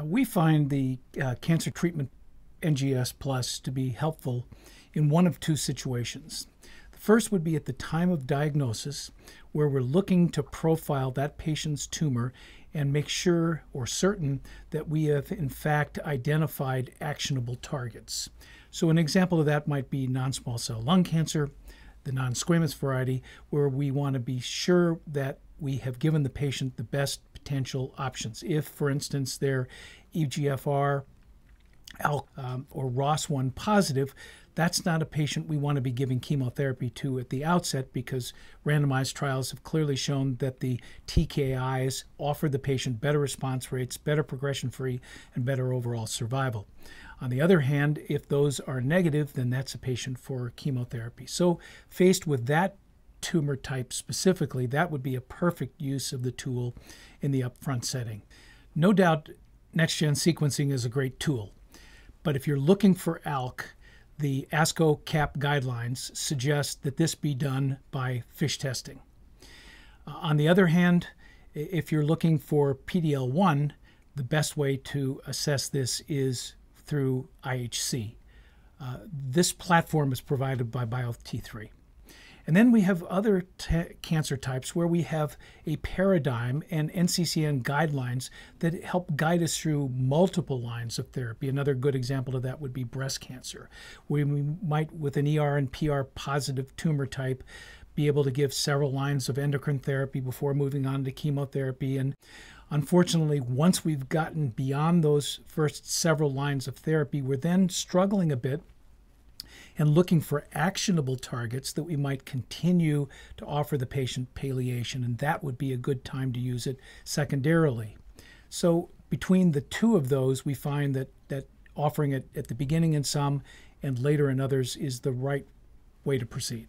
We find the Cancer Treatment NGS Plus to be helpful in one of two situations. The first would be at the time of diagnosis, where we're looking to profile that patient's tumor and make sure or certain that we have in fact identified actionable targets. So an example of that might be non-small cell lung cancer, the non-squamous variety, where we want to be sure that we have given the patient the best potential options. If, for instance, they're EGFR, ALK, or ROS1 positive, that's not a patient we want to be giving chemotherapy to at the outset, because randomized trials have clearly shown that the TKIs offer the patient better response rates, better progression-free, and better overall survival. On the other hand, if those are negative, then that's a patient for chemotherapy. So faced with that tumor type specifically, that would be a perfect use of the tool in the upfront setting. No doubt next-gen sequencing is a great tool, but if you're looking for ALK, the ASCO-CAP guidelines suggest that this be done by FISH testing. On the other hand, if you're looking for PD-L1, the best way to assess this is through IHC. This platform is provided by BioT3. And then we have other cancer types where we have a paradigm and NCCN guidelines that help guide us through multiple lines of therapy. Another good example of that would be breast cancer, where we might, with an ER and PR positive tumor type, be able to give several lines of endocrine therapy before moving on to chemotherapy. And unfortunately, once we've gotten beyond those first several lines of therapy, we're then struggling a bit and looking for actionable targets that we might continue to offer the patient palliation, and that would be a good time to use it secondarily. So between the two of those, we find that offering it at the beginning in some and later in others is the right way to proceed.